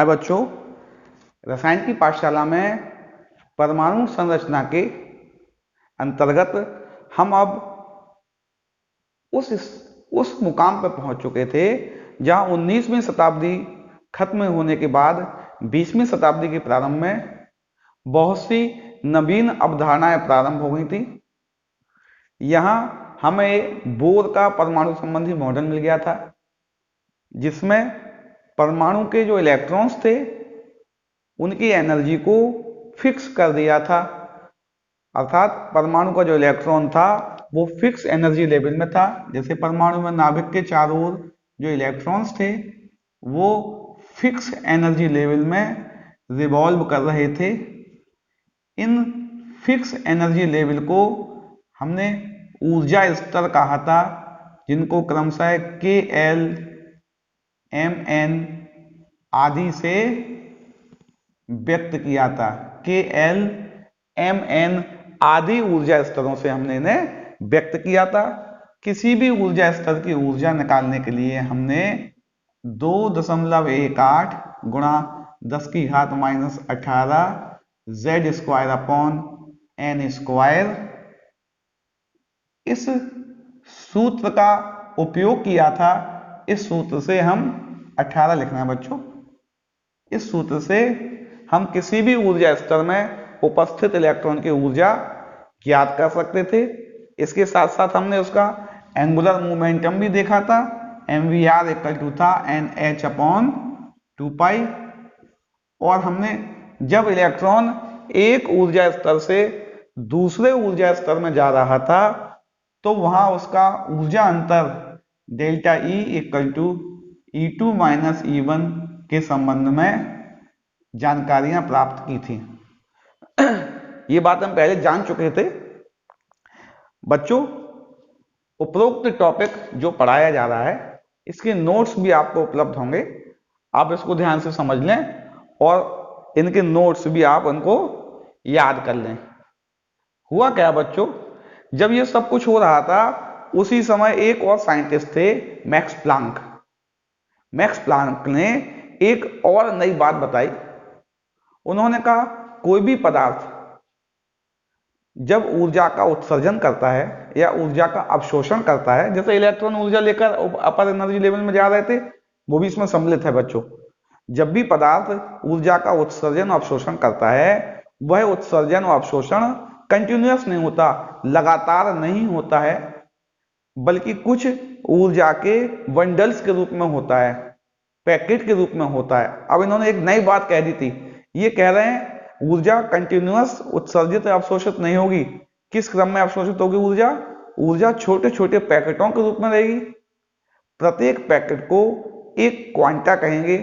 हाय बच्चों, रसायन की पाठशाला में परमाणु संरचना के अंतर्गत हम अब उस मुकाम पर पहुंच चुके थे जहां 19वीं शताब्दी खत्म होने के बाद 20वीं शताब्दी के प्रारंभ में बहुत सी नवीन अवधारणाएं प्रारंभ हो गई थी। यहाँ हमें बोर का परमाणु संबंधी मॉडल मिल गया था, जिसमें परमाणु के जो इलेक्ट्रॉन्स थे उनकी एनर्जी को फिक्स कर दिया था। अर्थात परमाणु का जो इलेक्ट्रॉन था वो फिक्स एनर्जी लेवल में था। जैसे परमाणु में नाभिक के चारों ओर जो इलेक्ट्रॉन्स थे वो फिक्स एनर्जी लेवल में रिवॉल्व कर रहे थे। इन फिक्स एनर्जी लेवल को हमने ऊर्जा स्तर कहा था, जिनको क्रमशः के एल, एम एन आदि से व्यक्त किया था। के एल, एम एन आदि ऊर्जा स्तरों से हमने इन्हें व्यक्त किया था। किसी भी ऊर्जा स्तर की ऊर्जा निकालने के लिए हमने 2.18 गुणा 10⁻⁻18 z square upon n square इस सूत्र का उपयोग किया था। इस सूत्र से हम 18 लिखना है बच्चों। इस सूत्र से हम किसी भी ऊर्जा स्तर में उपस्थित इलेक्ट्रॉन की ऊर्जा ज्ञात कर सकते थे। इसके साथ साथ हमने उसका एंगुलर मोमेंटम भी देखा था। mvr इक्वल टू था nh अपॉन 2π। और हमने जब इलेक्ट्रॉन एक ऊर्जा स्तर से दूसरे ऊर्जा स्तर में जा रहा था तो वहां उसका ऊर्जा अंतर delta E equal to E2 minus E1 के संबंध में जानकारियां प्राप्त की थी। ये बात हम पहले जान चुके थे। बच्चों, उपरोक्त टॉपिक जो पढ़ाया जा रहा है इसके नोट्स भी आपको उपलब्ध होंगे। आप इसको ध्यान से समझ लें और इनके नोट्स भी आप उनको याद कर लें। हुआ क्या बच्चों, जब ये सब कुछ हो रहा था उसी समय एक और साइंटिस्ट थे, मैक्स प्लांक। मैक्स प्लांक ने एक और नई बात बताई। उन्होंने कहा कोई भी पदार्थ जब ऊर्जा का उत्सर्जन करता है या ऊर्जा का अवशोषण करता है, जैसे इलेक्ट्रॉन ऊर्जा लेकर अपर एनर्जी लेवल में जा रहे थे, वो भी इसमें सम्मिलित है बच्चों। जब भी पदार्थ ऊर्जा का उत्सर्जन और अवशोषण करता है, वह उत्सर्जन और अवशोषण कंटिन्यूअस नहीं होता, लगातार नहीं होता है, बल्कि कुछ ऊर्जा के बंडल्स के रूप में होता है, पैकेट के रूप में होता है। अब इन्होंने एक नई बात कह दी थी। ये कह रहे हैं ऊर्जा कंटिन्यूअस उत्सर्जित या अवशोषित नहीं होगी। किस क्रम में अवशोषित होगी ऊर्जा? ऊर्जा छोटे छोटे पैकेटों के रूप में रहेगी। प्रत्येक पैकेट को एक क्वांटा कहेंगे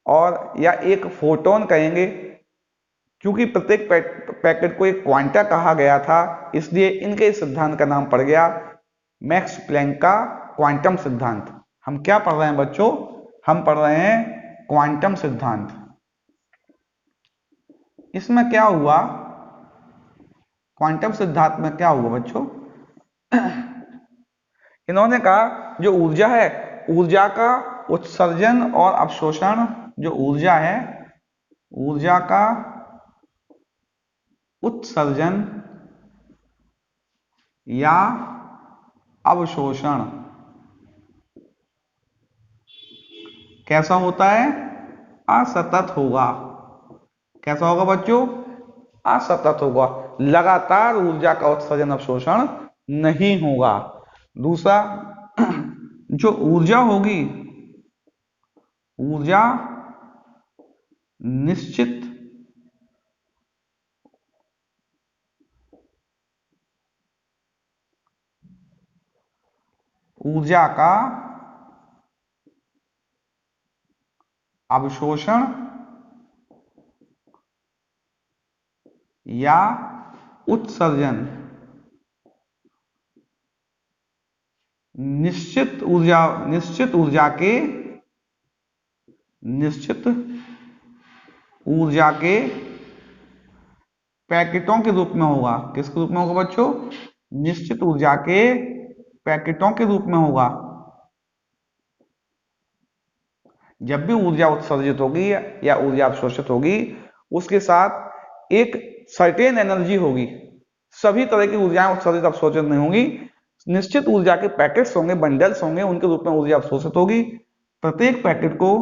और या एक फोटोन कहेंगे। क्योंकि प्रत्येक पैकेट को एक क्वांटा कहा गया था, इसलिए इनके इस सिद्धांत का नाम पड़ गया मैक्स प्लैंक का क्वांटम सिद्धांत। हम क्या पढ़ रहे हैं बच्चों? हम पढ़ रहे हैं क्वांटम सिद्धांत। इसमें क्या हुआ? क्वांटम सिद्धांत में क्या हुआ बच्चों? इन्होंने कहा जो ऊर्जा है, ऊर्जा का उत्सर्जन और अवशोषण, जो ऊर्जा है, ऊर्जा का उत्सर्जन या अवशोषण कैसा होता है? असतत होगा। कैसा होगा बच्चों? असतत होगा। लगातार ऊर्जा का उत्सर्जन अवशोषण नहीं होगा। दूसरा, जो ऊर्जा होगी, ऊर्जा निश्चित ऊर्जा का अवशोषण या उत्सर्जन निश्चित ऊर्जा के पैकेटों के रूप में होगा। किसके रूप में होगा बच्चों? निश्चित ऊर्जा के पैकेटों के रूप में होगा। जब भी ऊर्जा उत्सर्जित होगी या ऊर्जा अवशोषित होगी, उसके साथ एक सर्टेन एनर्जी होगी। सभी तरह की ऊर्जाएं उत्सर्जित अवशोषित नहीं होंगी, निश्चित ऊर्जा के पैकेट्स होंगे, बंडल्स होंगे, उनके रूप में ऊर्जा अवशोषित होगी। प्रत्येक पैकेट को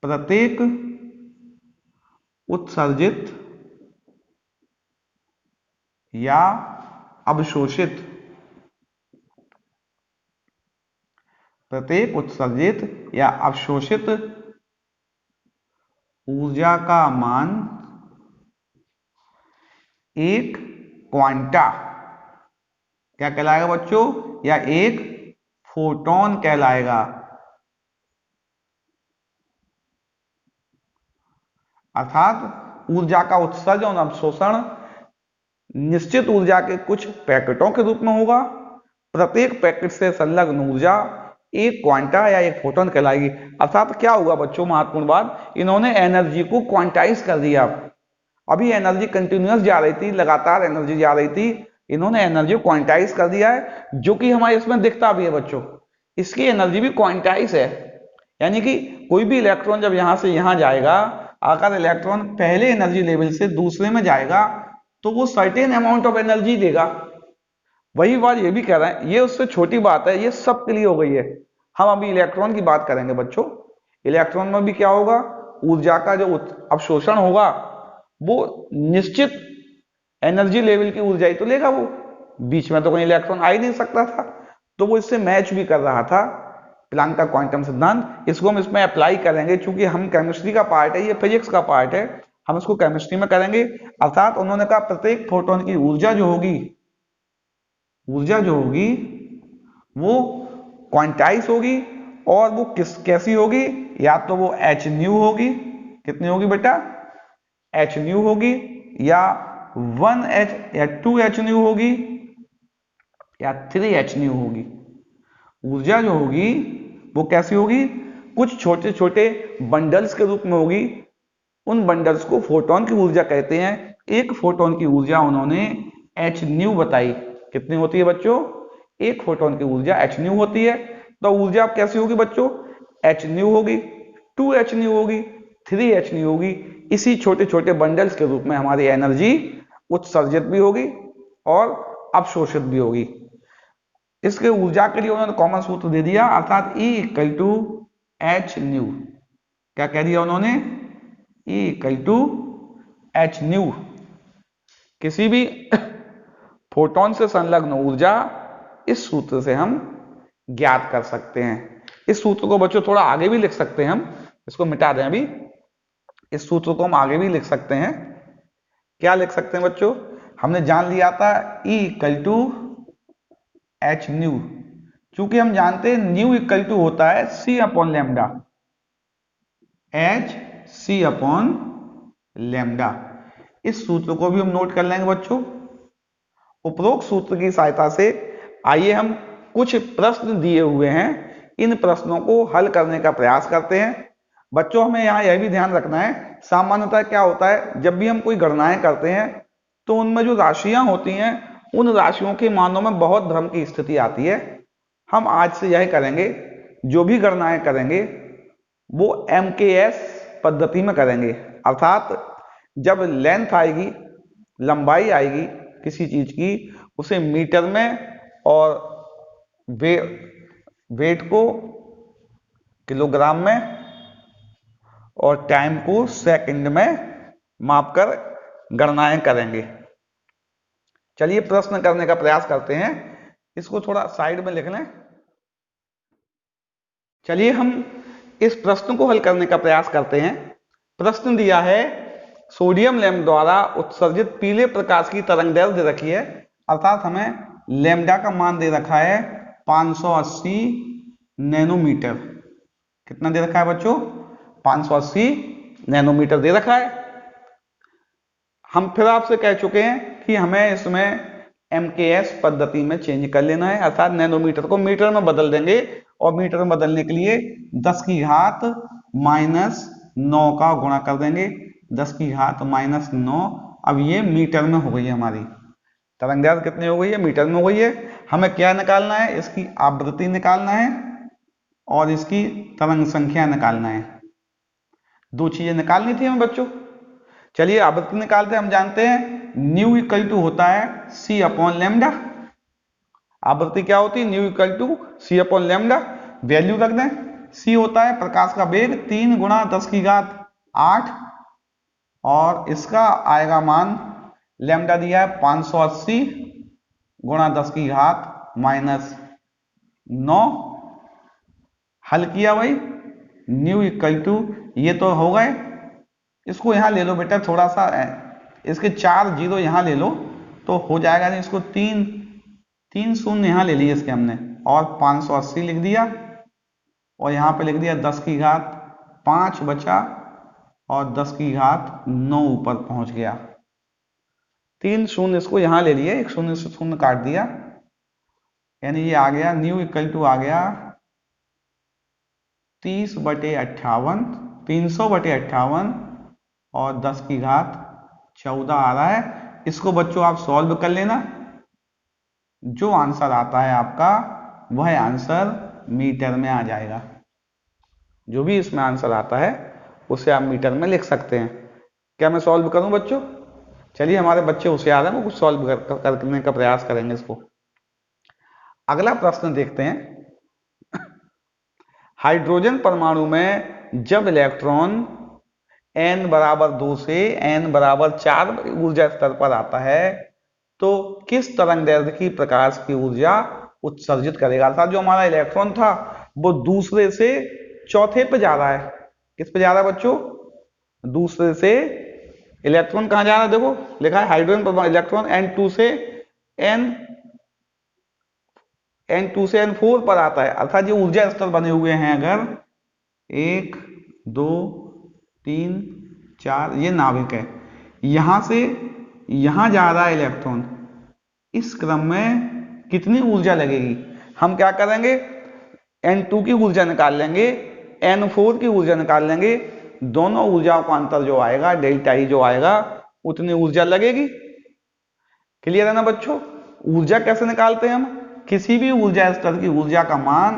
प्रत्येक उत्सर्जित या अवशोषित प्रत्येक उत्सर्जित या अवशोषित ऊर्जा का मान एक क्वांटा क्या कहलाएगा बच्चों, या एक फोटोन कहलाएगा। अर्थात ऊर्जा का उत्सर्जन और अवशोषण निश्चित ऊर्जा के कुछ पैकेटों के रूप में होगा। प्रत्येक पैकेट से संलग्न ऊर्जा एक क्वांटा या एक फोटोन कहलाएगी। अर्थात क्या हुआ बच्चों, महत्वपूर्ण बात, इन्होंने एनर्जी को क्वांटाइज कर दिया। अभी एनर्जी कंटिन्यूअस जा रही थी, लगातार एनर्जी जा रही थी, इन्होंने एनर्जी को क्वांटाइज कर दिया है, जो कि हमारे इसमें दिखता भी है बच्चों। इसकी एनर्जी भी क्वांटाइज है, यानी कि कोई भी इलेक्ट्रॉन जब यहां से यहां जाएगा, अगर इलेक्ट्रॉन पहले एनर्जी लेवल से दूसरे में जाएगा तो वो सर्टेन अमाउंट ऑफ एनर्जी देगा। वही बात ये भी कह रहे हैं, ये उससे छोटी बात है, ये सब के लिए हो गई है। हम अभी इलेक्ट्रॉन की बात करेंगे बच्चों। इलेक्ट्रॉन में भी क्या होगा, ऊर्जा का जो अवशोषण होगा वो निश्चित एनर्जी लेवल की ऊर्जा ही तो लेगा। वो बीच में तो कोई इलेक्ट्रॉन आ ही नहीं सकता था, तो वो इससे मैच भी कर रहा था। प्लैंक का क्वांटम सिद्धांत, इसको हम इसमें अप्लाई करेंगे, क्योंकि हम केमिस्ट्री का पार्ट है, ये फिजिक्स का पार्ट है, हम इसको केमिस्ट्री में करेंगे। अर्थात उन्होंने कहा प्रत्येक फोटोन की ऊर्जा जो होगी वो क्वांटाइज होगी, और वो कैसी होगी, या तो वो एच न्यू होगी। कितनी होगी बेटा, एच न्यू होगी, या 1h या 2h न्यू होगी, या 3h न्यू होगी। ऊर्जा जो होगी वो कैसी होगी, कुछ छोटे छोटे बंडल्स के रूप में होगी। उन बंडल्स को फोटोन की ऊर्जा कहते हैं। एक फोटोन की ऊर्जा उन्होंने एच न्यू बताई। कितनी होती है बच्चों, एक फोटोन की ऊर्जा एच न्यू होती है। तो ऊर्जा अब कैसी होगी बच्चों, एच न्यू होगी, 2h न्यू होगी, 3h न्यू होगी। इसी छोटे छोटे बंडल्स के रूप में हमारी एनर्जी उत्सर्जित भी होगी और अवशोषित भी होगी। इसके ऊर्जा के लिए उन्होंने कॉमन सूत्र दे दिया, अर्थात E equal to h nu. क्या कह दिया उन्होंने, E equal to h nu. किसी भी फोटोन से संलग्न ऊर्जा इस सूत्र से हम ज्ञात कर सकते हैं। इस सूत्र को बच्चों थोड़ा आगे भी लिख सकते हैं, हम इसको मिटा दें अभी। इस सूत्र को हम आगे भी लिख सकते हैं। क्या लिख सकते हैं बच्चों, हमने जान लिया था E equal to h nu, चूंकि हम जानते हैं न्यू इक्वल टू होता है C upon lambda, H C upon lambda. इस सूत्र को भी हम नोट कर लेंगे बच्चों। उपरोक्त सूत्र की सहायता से आइए हम कुछ प्रश्न दिए हुए हैं, इन प्रश्नों को हल करने का प्रयास करते हैं। बच्चों हमें यहाँ यह भी ध्यान रखना है, सामान्यतः क्या होता है, जब भी हम कोई गणनाएं करते हैं तो उनमें जो राशियां होती हैं उन राशियों के मानों में बहुत भ्रम की स्थिति आती है। हम आज से यह करेंगे, जो भी गणनाएं करेंगे वो MKS पद्धति में करेंगे। अर्थात जब लेंथ आएगी, लंबाई आएगी किसी चीज की, उसे मीटर में, और वेट को किलोग्राम में, और टाइम को सेकंड में मापकर गणनाएं करेंगे। चलिए प्रश्न करने का प्रयास करते हैं। इसको थोड़ा साइड में लिख लें। चलिए हम इस प्रश्न को हल करने का प्रयास करते हैं। प्रश्न दिया है, सोडियम लैंप द्वारा उत्सर्जित पीले प्रकाश की तरंगदैर्घ्य दे रखी है। अर्थात हमें लैम्डा का मान दे रखा है 580 नैनोमीटर। कितना दे रखा है बच्चों, 580 नैनोमीटर दे रखा है। हम फिर आपसे कह चुके हैं कि हमें इसमें MKS पद्धति में चेंज कर लेना है, अर्थात नैनोमीटर को मीटर में बदल देंगे, और मीटर में बदलने के लिए 10 की घात -9 का गुणा कर देंगे, 10 की घात -9। अब ये मीटर में हो गई है, हमारी तरंगदैर्घ्य कितनी हो गई है, मीटर में हो गई है। हमें क्या निकालना है, इसकी आवृत्ति निकालना है। और इसकी तरंग संख्या निकालना है। दो चीजें निकालनी थी हमें बच्चों। चलिए आवृत्ति निकालते हैं। हम जानते हैं न्यू इक्वल टू होता है सी अपॉन लैम्डा। आवृत्ति क्या होती है? Nu equal to c upon lambda. Value रख दें। सी होता है प्रकाश का वेग 3 गुणा 10 की घात 8 और इसका आएगा मान लैम्डा दिया है 580 गुणा 10 की घात -9। हल किया भाई। न्यू इक्वल टू ये तो हो गए। इसको यहां ले लो बेटा, थोड़ा सा इसके 4 जीरो यहां ले लो तो हो जाएगा। नहीं इसको 3 शून्य यहां ले लिए इसके हमने और 580 लिख दिया और यहां पे लिख दिया 10 की घात 5 बचा और 10 की घात 9 ऊपर पहुंच गया। 3 शून्य इसको यहां ले लिए, एक शून्य से शून्य काट दिया, यानी ये आ गया न्यू इक्वल टू आ गया 30/58 300/58 और 10 की घात 14 आ रहा है। इसको बच्चों आप सॉल्व कर लेना। जो आंसर आता है आपका वह आंसर मीटर में आ जाएगा। जो भी इसमें आंसर आता है उसे आप मीटर में लिख सकते हैं। क्या मैं सॉल्व करूं बच्चों? चलिए हमारे बच्चे होशियार हैं, वो कुछ सॉल्व करने का प्रयास करेंगे इसको। अगला प्रश्न देखते हैं। हाइड्रोजन परमाणु में जब इलेक्ट्रॉन n बराबर 2 से n बराबर 4 ऊर्जा स्तर पर आता है तो किस तरंगदैर्ध्य की प्रकाश की ऊर्जा उत्सर्जित करेगा? अर्थात जो हमारा इलेक्ट्रॉन था वो दूसरे से चौथे पे जा रहा है। किस पे जा रहा है बच्चों? दूसरे से। इलेक्ट्रॉन कहां जा रहा है? देखो लिखा है हाइड्रोजन परमाणु इलेक्ट्रॉन n2 से n2 से n4 पर आता है। अर्थात ये ऊर्जा स्तर बने हुए हैं अगर 1 2 3 4, ये नाभिक है। यहां से यहां जा रहा है इलेक्ट्रॉन। इस क्रम में कितनी ऊर्जा लगेगी? हम क्या करेंगे, n2 की ऊर्जा निकाल लेंगे, n4 की ऊर्जा निकाल लेंगे। दोनों ऊर्जाओं का अंतर जो आएगा डेल्टा ई जो आएगा उतनी ऊर्जा लगेगी। क्लियर है ना बच्चों? ऊर्जा कैसे निकालते हैं हम? किसी भी ऊर्जा स्तर की ऊर्जा का मान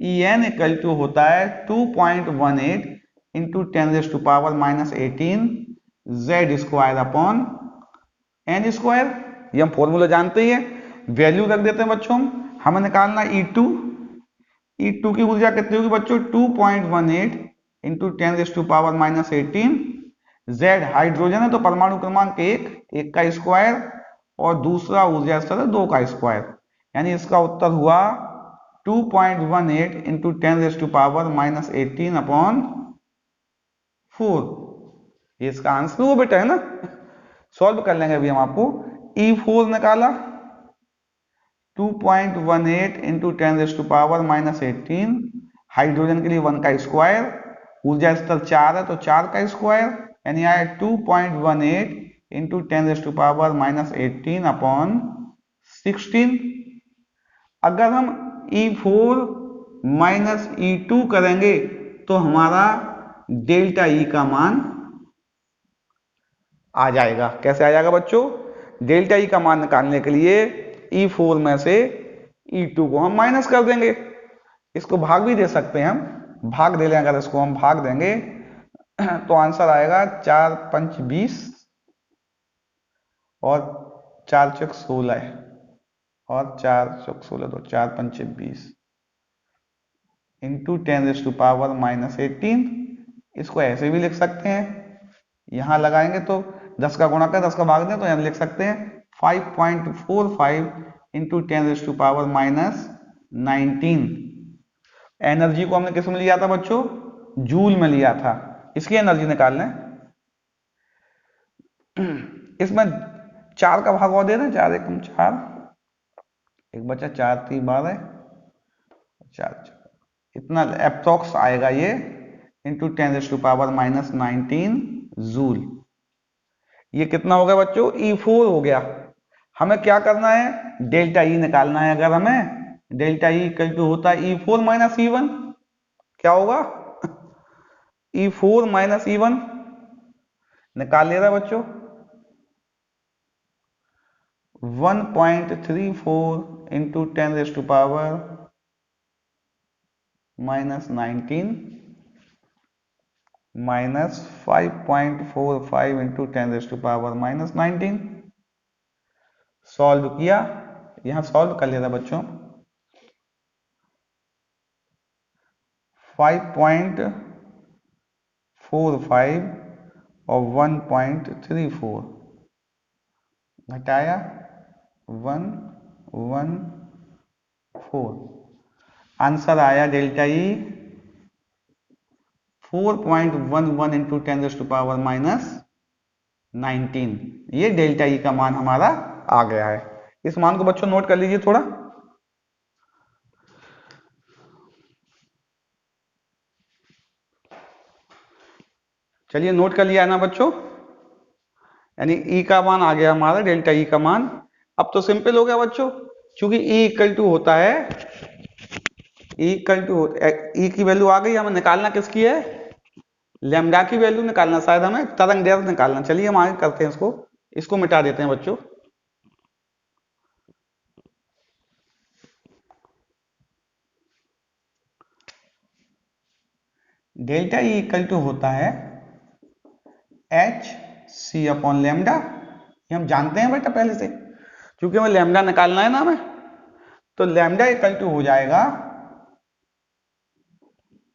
En इक्वल टू होता है 2.18 into 10⁻⁻18 z square upon n square. ये हम फॉर्मूला जानते ही हैं। वैल्यू रख देते हैं बच्चों। हमें निकालना E2 की ऊर्जा कितनी होगी बच्चों? 2.18 इंटू 10⁻⁻18। Z हाइड्रोजन है तो परमाणु क्रमांक 1 का स्क्वायर और दूसरा ऊर्जा स्तर है 2 का स्क्वायर, यानी इसका उत्तर हुआ 2.18 इंटू 10⁻⁻18 अपॉन 4। ये इसका आंसर वो बेटा है ना। सॉल्व कर लेंगे अभी हम आपको। E4 निकाला 2.18 इंटू 10⁻⁻18, हाइड्रोजन के लिए 1 का स्क्वायर, ऊर्जा स्तर 4 है तो 4 का स्क्वायर, यानी आया 2.18 इंटू 10⁻⁻18 अपॉन 16। अगर हम E4 माइनस E2 करेंगे तो हमारा डेल्टा ई का मान आ जाएगा। कैसे आ जाएगा बच्चों? डेल्टा ई का मान निकालने के लिए E4 में से E2 को हम माइनस कर देंगे। इसको भाग भी दे सकते हैं हम, भाग दे लें। अगर इसको हम भाग देंगे तो आंसर आएगा 4 पंच 20 और 4 चौक 16 और 4 चौक 16 तो 4 पंच 20 इंटू 10⁻⁻18। इसको ऐसे भी लिख सकते हैं, यहां लगाएंगे तो 10 का गुणा कर 10 का भाग दें तो यहां लिख सकते हैं 5.45 इंटू 10⁻⁻19। एनर्जी को हमने किस में लिया था बच्चों? जूल में लिया था। इसकी एनर्जी निकाल लें। इसमें 4 का भाग और दे दें, 4 एकम 4, एक बचा 4 3 12 4 इतना एप्रोक्स आएगा ये इंटू 10⁻⁻19 जूल। ये कितना हो गया बच्चों? E4 हो गया। हमें क्या करना है? डेल्टा ई निकालना है। अगर हमें डेल्टा ई इक्वल टू होता है E4 माइनस E1, क्या होगा? E4 माइनस E1 निकाल ले रहा बच्चों 1.34 इंटू 10⁻⁻19 -19 माइनस 5.45 इंटू 10⁻⁻19। सॉल्व किया, यहां सॉल्व कर लेता बच्चों। 5.45 और 1.34 घटाया 114। आंसर आया डेल्टा ई 4.11 इंटू 10⁻⁻19। ये डेल्टा ई का मान हमारा आ गया है। इस मान को बच्चों नोट कर लीजिए थोड़ा। चलिए नोट कर लिया है ना बच्चों, यानी ई का मान आ गया हमारा, डेल्टा ई का मान। अब तो सिंपल हो गया बच्चों, क्योंकि ई इक्वल टू होता है, ई की वैल्यू आ गई, हमें निकालना किसकी है, लैम्डा की वैल्यू निकालना, शायद हमें तरंग दैर्घ्य निकालना। चलिए हम आगे करते हैं, इसको मिटा देते हैं बच्चों। डेल्टा ई इक्वल टू होता है एच सी अपॉन लैम्डा। ये हम जानते हैं बेटा पहले से, क्योंकि हमें लैम्डा निकालना है ना हमें, तो लैम्डा इक्वल टू हो जाएगा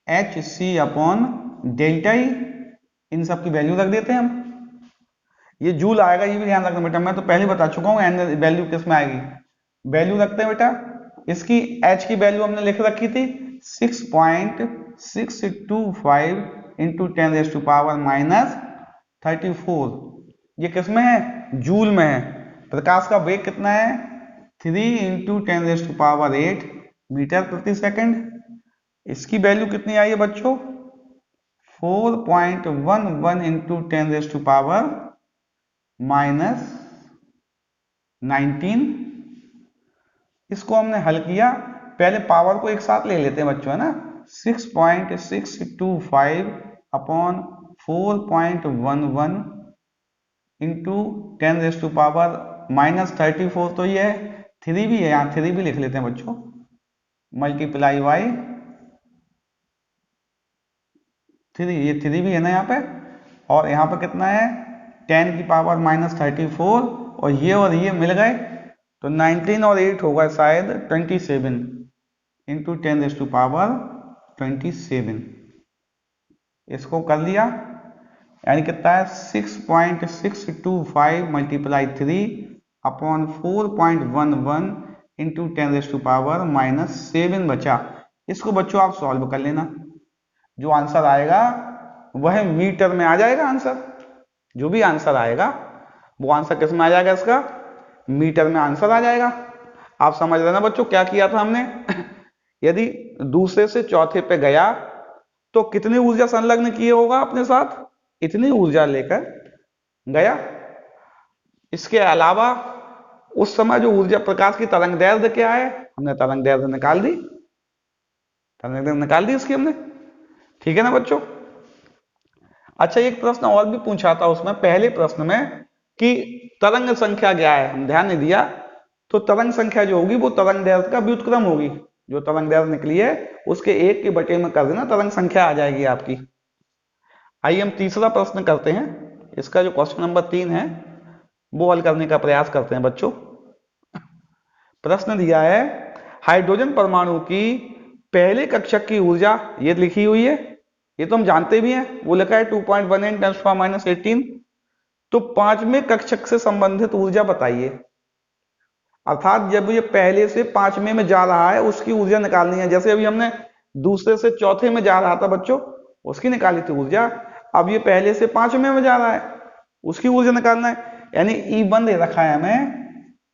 H C upon delta E. इन सब की वैल्यू रख देते हैं हम। ये जूल आएगा, ये भी ध्यान रखना बेटा, मैं तो पहले बता चुका हूँ वैल्यू किस में आएगी। वैल्यू रखते हैं बेटा, इसकी एच की वैल्यू हमने लिख रखी थी 6.625 इंटू 10⁻⁻34। ये किस में है, जूल में है। प्रकाश का वेग कितना है, 3 इंटू 10⁸ मीटर प्रति सेकंड। इसकी वैल्यू कितनी आई है बच्चों, 4.11 इंटू 10⁻⁻19। इसको हमने हल किया, पहले पावर को एक साथ ले लेते हैं बच्चों, है ना। 6.625 अपॉन 4.11 इंटू 10⁻⁻34, तो ये 3 भी है, यहाँ 3 भी लिख लेते हैं बच्चों, मल्टीप्लाई बाई 3, ये 3 भी है ना यहाँ पे, और यहाँ पे कितना है 10⁻⁻34, और ये मिल गए, तो 19 और 8 होगा शायद 27 इंटू 10⁻27। इसको कर लिया, यानी कितना है 6.625 मल्टीप्लाई 3 अपॉन 4.11 इंटू 10⁻⁻7 बचा। इसको बच्चों आप सॉल्व कर लेना, जो आंसर आएगा वह मीटर में आ जाएगा आंसर। जो भी आंसर आएगा वो आंसर किस में आ जाएगा, इसका मीटर में आंसर आ जाएगा। आप समझ रहे ना बच्चों क्या किया था हमने। यदि दूसरे से चौथे पे गया तो कितनी ऊर्जा संलग्न किए होगा अपने साथ, इतनी ऊर्जा लेकर गया। इसके अलावा उस समय जो ऊर्जा, प्रकाश की तरंग दैर्घ्य क्या है, हमने तरंग दैर्घ्य निकाल दी, इसकी हमने, ठीक है ना बच्चों। अच्छा, एक प्रश्न और भी पूछा था उसमें, पहले प्रश्न में, कि तरंग संख्या क्या है, हम ध्यान नहीं दिया। तो तरंग संख्या जो होगी वो तरंग दैर्घ्य का व्युत्क्रम होगी। जो तरंग दैर्घ्य निकली है उसके 1 के बटे में कर देना, तरंग संख्या आ जाएगी आपकी। आइए हम तीसरा प्रश्न करते हैं। इसका जो क्वेश्चन नंबर 3 है वो हल करने का प्रयास करते हैं बच्चों। प्रश्न दिया है, हाइड्रोजन परमाणु की पहले कक्षक की ऊर्जा, ये लिखी हुई है, ये तो हम जानते भी हैं, वो लिखा है 2.18 × 10⁻⁻18। तो 5वें कक्षक से संबंधित ऊर्जा बताइए। अर्थात जब ये पहले से 5वें में जा रहा है उसकी ऊर्जा निकालनी है। जैसे अभी हमने दूसरे से चौथे में जा रहा था बच्चों, उसकी निकाली थी ऊर्जा। अब ये पहले से 5वें में जा रहा है, उसकी ऊर्जा निकालना है। यानी E1 दे रखा है हमें,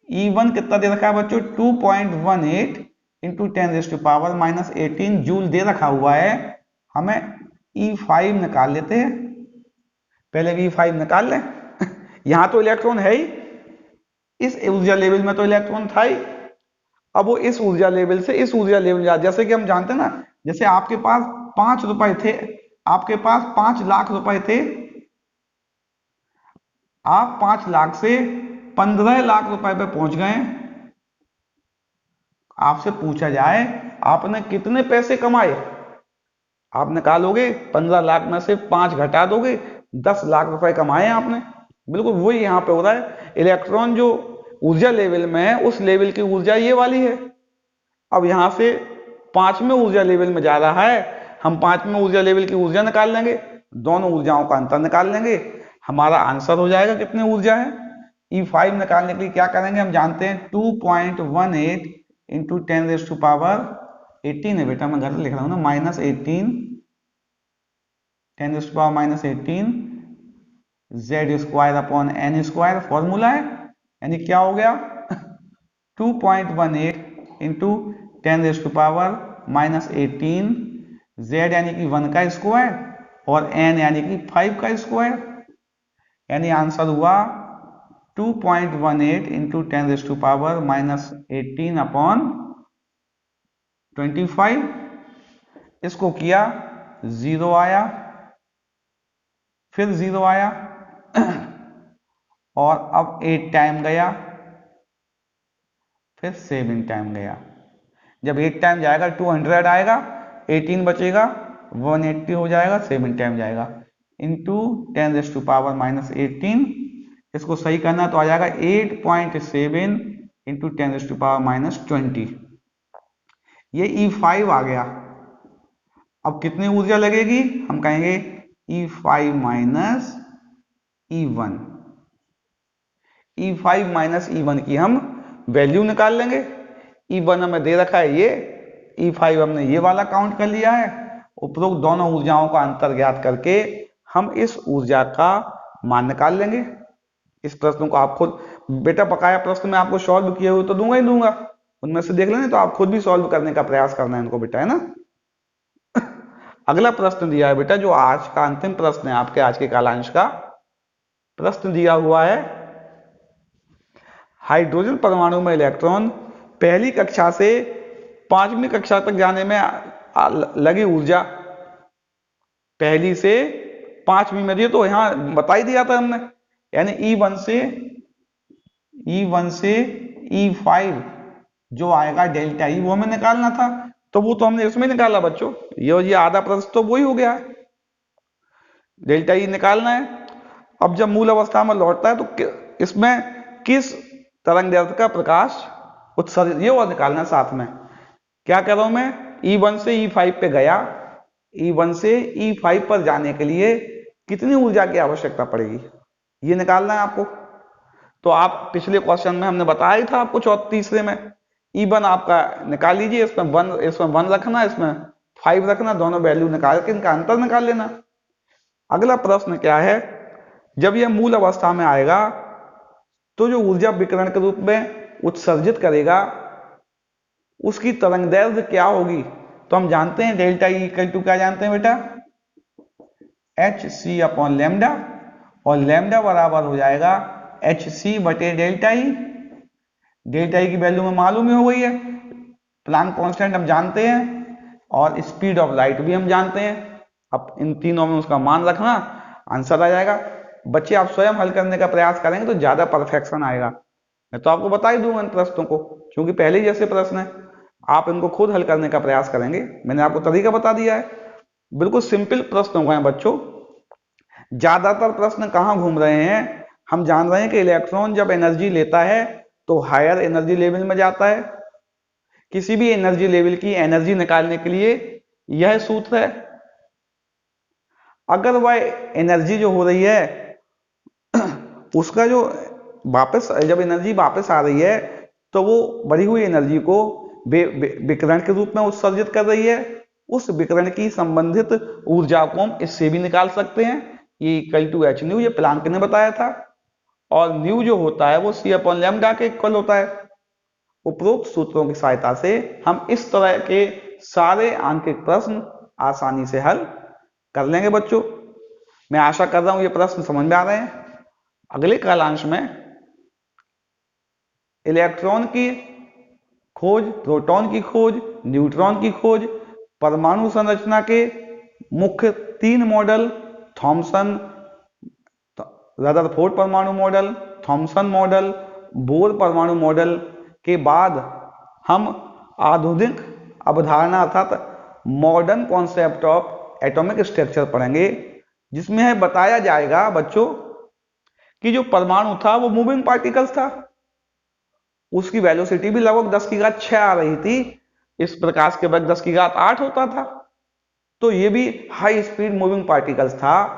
E1 कितना दे रखा है बच्चों, 2.18 इंटू 10⁻⁻18 जूल दे रखा हुआ है। हमें E5 निकाल लेते हैं, पहले E5 निकाल लें। यहां तो इलेक्ट्रॉन है ही, इस ऊर्जा लेवल में तो इलेक्ट्रॉन था ही। अब वो इस ऊर्जा लेवल से इस ऊर्जा लेवल जा, जैसे कि हम जानते हैं ना, जैसे आपके पास 5 रुपए थे, आपके पास 5 लाख रुपए थे, आप 5 लाख से 15 लाख रुपए पे पहुंच गए। आपसे पूछा जाए आपने कितने पैसे कमाए, आप निकालोगे 15 लाख में से 5 घटा दोगे, 10 लाख रुपए कमाए आपने। बिल्कुल वही यहाँ पे हो रहा है। इलेक्ट्रॉन जो ऊर्जा लेवल में है उस लेवल की ऊर्जा ये वाली है। अब यहां से 5वें ऊर्जा लेवल में जा रहा है, हम 5वें ऊर्जा लेवल की ऊर्जा निकाल लेंगे, दोनों ऊर्जाओं का अंतर निकाल लेंगे, हमारा आंसर हो जाएगा कितनी ऊर्जा है। E5 निकालने के लिए क्या करेंगे, हम जानते हैं 2.18 इंटू 10⁻18 है बेटा, मैं गलत लिख रहा हूं ना, -18 10⁻18 Z² अपॉन N², फॉर्मूला है, यानी क्या हो गया 2.18 इंटू 10⁻18 Z यानी कि 1 का स्क्वायर और N यानी कि 5 का स्क्वायर, यानी आंसर हुआ 2.18 इंटू 10⁻18 अपॉन 25। इसको किया 0 आया, फिर 0 आया और अब 8 टाइम गया, फिर 7 टाइम गया। जब 8 टाइम जाएगा 200 आएगा, 18 बचेगा 180 हो जाएगा, 7 टाइम जाएगा इंटू 10⁻18। इसको सही करना तो आ जाएगा 8.7 इंटू 10⁻20। ये E5 आ गया। अब कितनी ऊर्जा लगेगी, हम कहेंगे E5 minus E1। E5 minus E1 की हम वैल्यू निकाल लेंगे। E1 हमें दे रखा है ये, E5 हमने ये वाला काउंट कर लिया है। उपरोक्त दोनों ऊर्जाओं का अंतर ज्ञात करके हम इस ऊर्जा का मान निकाल लेंगे। इस प्रश्न को आप खुद बेटा, बकाया प्रश्न में आपको सॉल्व किए हुए तो दूंगा ही दूंगा, उनमें से देख लेना, तो आप खुद भी सॉल्व करने का प्रयास करना है इनको बेटा, है ना। अगला प्रश्न दिया है बेटा, जो आज का अंतिम प्रश्न है आपके आज के कालांश का प्रश्न दिया हुआ है, हाइड्रोजन परमाणु में इलेक्ट्रॉन पहली कक्षा से 5वीं कक्षा तक जाने में लगी ऊर्जा, पहली से 5वीं में, तो यहां बता ही दिया था हमने, यानी E1 से E5 जो आएगा डेल्टा E वो हमें निकालना था, तो वो तो हमने इसमें निकाला बच्चों, ये आधा प्रश्न तो वही हो गया है, डेल्टा E निकालना है। अब जब मूल अवस्था में लौटता है तो इसमें किस तरंग दैर्ध्य का प्रकाश उत्सर्जित, ये और निकालना साथ में। क्या कर रहा हूं मैं, E1 से E5 पे गया, E1 से E5 पर जाने के लिए कितनी ऊर्जा की आवश्यकता पड़ेगी, ये निकालना है आपको। तो आप पिछले क्वेश्चन में हमने बताया ही था आपको, तीसरे में E1 आपका निकाल लीजिए, इसमें 1 रखना, इसमें 5 रखना, दोनों वैल्यू निकाल के इनका अंतर निकाल लेना। अगला प्रश्न क्या है, जब यह मूल अवस्था में आएगा तो जो ऊर्जा विकिरण के रूप में उत्सर्जित करेगा उसकी तरंग दैर्ध्य क्या होगी, तो हम जानते हैं डेल्टा E इक्वल टू क्या जानते हैं बेटा, hc अपॉन लैम्डा, और लैम्डा बराबर हो जाएगा hc बटे डेल्टा E। डेल्टा E की वैल्यू में मालूम ही हो गई है, प्लांक कांस्टेंट हम जानते हैं और स्पीड ऑफ लाइट भी हम जानते हैं। अब इन तीनों में उसका मान रखना, आंसर आ जाएगा। बच्चे आप स्वयं हल करने का प्रयास करेंगे तो ज्यादा परफेक्शन आएगा। मैं तो आपको बता ही दूंगा इन प्रश्नों को, क्योंकि पहले ही जैसे प्रश्न है, आप इनको खुद हल करने का प्रयास करेंगे। मैंने आपको तरीका बता दिया है, बिल्कुल सिंपल प्रश्न हो गए बच्चों। ज्यादातर प्रश्न कहाँ घूम रहे हैं, हम जान रहे हैं कि इलेक्ट्रॉन जब एनर्जी लेता है तो हायर एनर्जी लेवल में जाता है। किसी भी एनर्जी लेवल की एनर्जी निकालने के लिए यह सूत्र है। अगर वह एनर्जी जो हो रही है उसका जो वापस, जब एनर्जी वापस आ रही है तो वो बढ़ी हुई एनर्जी को विकिरण के रूप में उत्सर्जित कर रही है। उस विकिरण की संबंधित ऊर्जा को हम इससे भी निकाल सकते हैं, ये इक्वल टू h न्यू, ये प्लांक ने बताया था। और न्यू जो होता है वो c अपॉन लैम्डा के इक्वल होता है। उपरोक्त सूत्रों की सहायता से हम इस तरह के सारे आंतरिक प्रश्न आसानी से हल कर लेंगे बच्चों। मैं आशा कर रहा हूं ये प्रश्न समझ में आ रहे हैं। अगले कालांश में इलेक्ट्रॉन की खोज, प्रोटॉन की खोज, न्यूट्रॉन की खोज, परमाणु संरचना के मुख्य 3 मॉडल, थॉमसन रदरफोर्ड परमाणु मॉडल, थॉमसन मॉडल, बोर परमाणु मॉडल के बाद हम आधुनिक अवधारणा अर्थात modern concept of atomic structure पढ़ेंगे, जिसमें है बताया जाएगा बच्चों कि जो परमाणु था वो मूविंग पार्टिकल्स था, उसकी वेलोसिटी भी लगभग 10 की घात 6 आ रही थी, इस प्रकाश के वेग 10 की घात 8 होता था, तो ये भी हाई स्पीड मूविंग पार्टिकल्स था।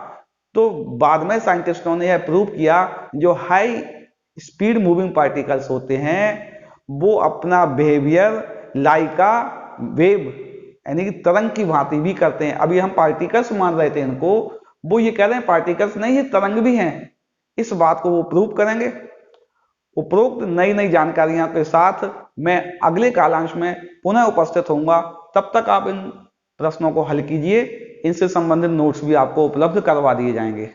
तो बाद में साइंटिस्टों ने यह प्रूव किया जो हाई स्पीड मूविंग पार्टिकल्स होते हैं वो अपना बिहेवियर लाइक अ वेव यानी कि तरंग की भांति भी करते हैं। अभी हम पार्टिकल्स मान रहे थे इनको, वो ये कह रहे हैं पार्टिकल्स नहीं, ये तरंग भी हैं। इस बात को वो प्रूव करेंगे। उपरोक्त नई नई जानकारियों के साथ मैं अगले कालांश में पुनः उपस्थित होऊंगा। तब तक आप इन प्रश्नों को हल कीजिए, इनसे संबंधित नोट्स भी आपको उपलब्ध करवा दिए जाएंगे।